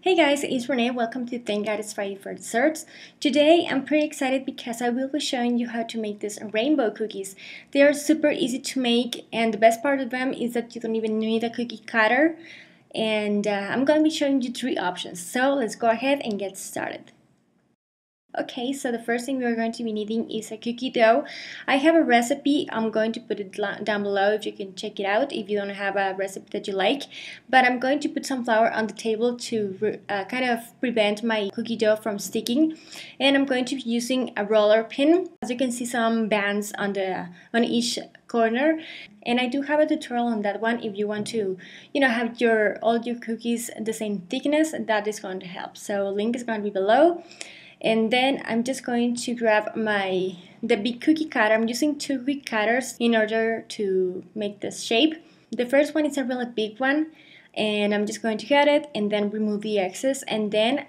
Hey guys, it's Renee. Welcome to Thank God It's Friday for Desserts. Today I'm pretty excited because I will be showing you how to make these rainbow cookies. They are super easy to make, and the best part of them is that you don't even need a cookie cutter. And I'm going to be showing you 3 options. So let's go ahead and get started. Okay, so the first thing we're going to be needing is a cookie dough. I have a recipe. I'm going to put it down below if you can check it out if you don't have a recipe that you like. But I'm going to put some flour on the table to kind of prevent my cookie dough from sticking. And I'm going to be using a roller pin. As you can see, some bands on each corner. And I do have a tutorial on that one if you want to, have all your cookies the same thickness. That is going to help. So link is going to be below. And then I'm just going to grab the big cookie cutter. I'm using 2 cookie cutters in order to make this shape. The first one is a really big one, and I'm just going to cut it and then remove the excess. And then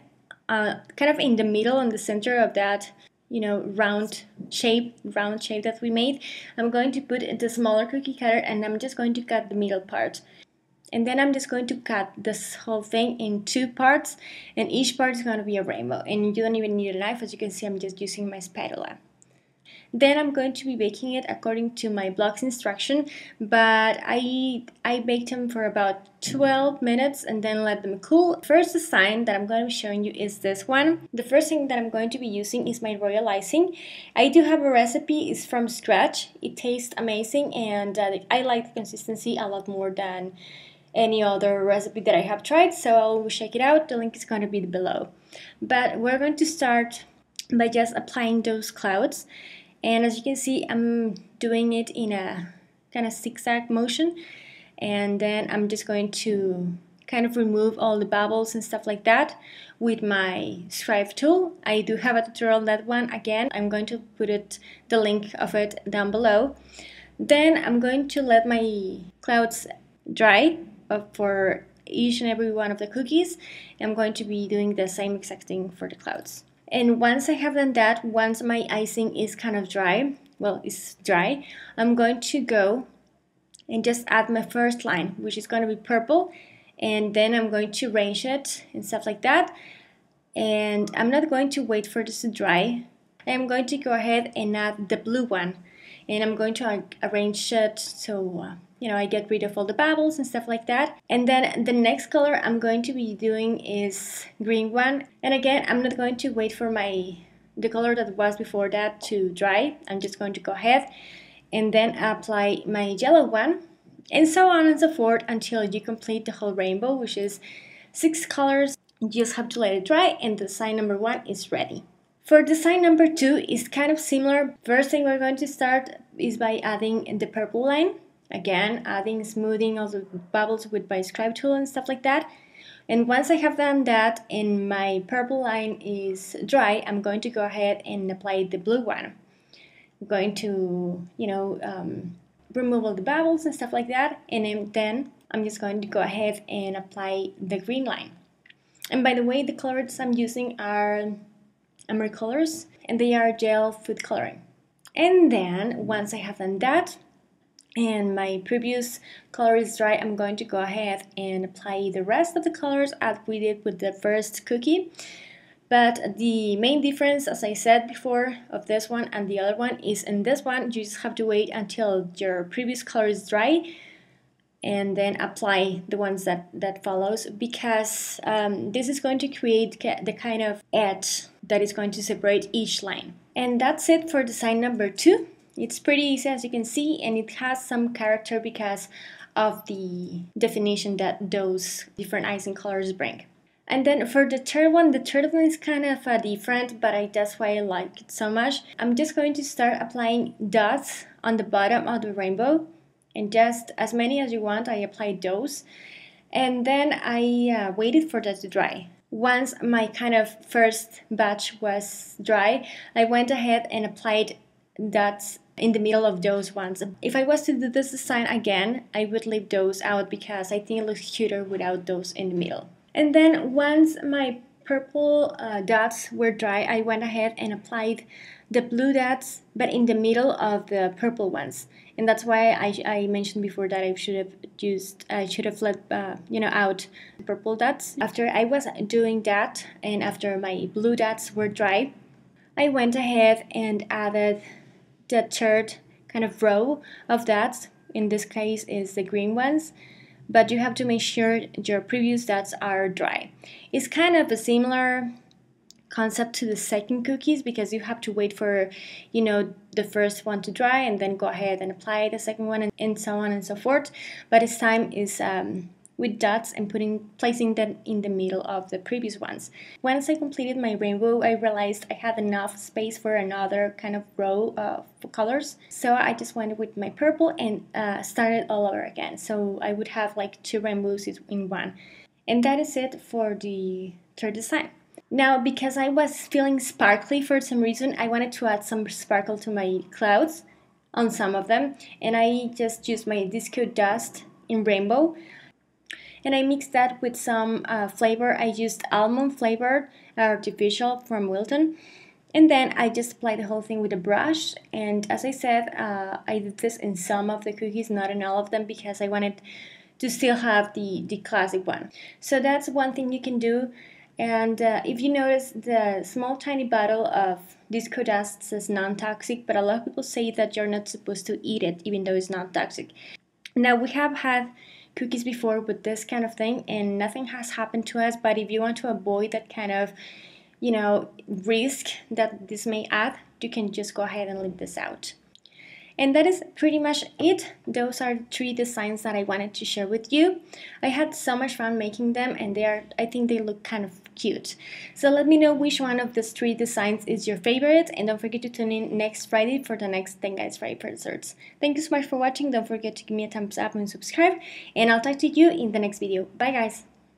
kind of in the middle, in the center of that, round shape that we made, I'm going to put the smaller cookie cutter, and I'm just going to cut the middle part. And then I'm just going to cut this whole thing in 2 parts, and each part is going to be a rainbow. And you don't even need a knife. As you can see, I'm just using my spatula. Then I'm going to be baking it according to my blog's instruction, but I baked them for about 12 minutes and then let them cool. First design that I'm going to be showing you is this one. The first thing that I'm going to be using is my royal icing. I do have a recipe. It's from scratch. It tastes amazing, and I like the consistency a lot more than any other recipe that I have tried, so I'll check it out. The link is going to be below. But we're going to start by just applying those clouds, and as you can see, I'm doing it in a kind of zigzag motion, and then I'm just going to kind of remove all the bubbles and stuff like that with my scribe tool. I do have a tutorial on that one. Again, I'm going to put the link of it down below. Then I'm going to let my clouds dry for each and every one of the cookies. I'm going to be doing the same exact thing for the clouds. And once I have done that, once my icing is kind of dry, it's dry, I'm going to go and just add my first line, which is going to be purple, and then I'm going to arrange it and stuff like that. And I'm not going to wait for this to dry. I'm going to go ahead and add the blue one, and I'm going to arrange it so I get rid of all the bubbles and stuff like that. And then the next color I'm going to be doing is green one. And again, I'm not going to wait for the color that was before that to dry. I'm just going to go ahead and then apply my yellow one, and so on and so forth until you complete the whole rainbow, which is 6 colors. You just have to let it dry, and design number 1 is ready. For design number 2 is kind of similar. First thing we're going to start is by adding the purple line. Again, smoothing all the bubbles with my scribe tool and stuff like that. And once I have done that and my purple line is dry, I'm going to go ahead and apply the blue one. I'm going to, remove all the bubbles and stuff like that. And then I'm just going to go ahead and apply the green line. And by the way, the colors I'm using are Emery colors, and they are gel food coloring. And then once I have done that, and my previous color is dry, I'm going to go ahead and apply the rest of the colors as we did with the first cookie. But the main difference, as I said before, of this one and the other one is in this one, you just have to wait until your previous color is dry and then apply the ones that follows, because this is going to create the kind of edge that is going to separate each line. And that's it for design number 2. It's pretty easy, as you can see, and it has some character because of the definition that those different icing colors bring. And then for the third one is kind of different, but that's why I like it so much. I'm just going to start applying dots on the bottom of the rainbow, and just as many as you want. I applied those, and then I waited for that to dry. Once my kind of first batch was dry, I went ahead and applied dots in the middle of those ones. If I was to do this design again, I would leave those out because I think it looks cuter without those in the middle. And then once my purple dots were dry, I went ahead and applied the blue dots, but in the middle of the purple ones. and that's why I mentioned before that I should have let out purple dots. After I was doing that, and after my blue dots were dry, I went ahead and added the third kind of row of dots. In this case is the green ones, but you have to make sure your previous dots are dry. It's kind of a similar concept to the second cookies, because you have to wait for the first one to dry and then go ahead and apply the second one, and so on and so forth. But this time is with dots and placing them in the middle of the previous ones. Once I completed my rainbow, I realized I had enough space for another kind of row of colors, so I just went with my purple and started all over again, so I would have like 2 rainbows in one. And that is it for the third design. Now, because I was feeling sparkly for some reason, I wanted to add some sparkle to my clouds on some of them, and I just used my disco dust in rainbow, and I mixed that with some flavor. I used almond flavored artificial from Wilton, and then I just applied the whole thing with a brush. And as I said, I did this in some of the cookies, not in all of them, because I wanted to still have the classic one. So that's one thing you can do. And if you notice, the small tiny bottle of disco dust says non-toxic, but a lot of people say that you're not supposed to eat it even though it's not toxic. Now, we have had cookies before with this kind of thing and nothing has happened to us, but if you want to avoid that kind of risk that this may add, you can just go ahead and leave this out. And that is pretty much it. Those are 3 designs that I wanted to share with you. I had so much fun making them, and I think they look kind of cute. So let me know which one of these 3 designs is your favorite, and don't forget to tune in next Friday for the next Thank Guys Friday for desserts. Thank you so much for watching. Don't forget to give me a thumbs up and subscribe, and I'll talk to you in the next video. Bye guys!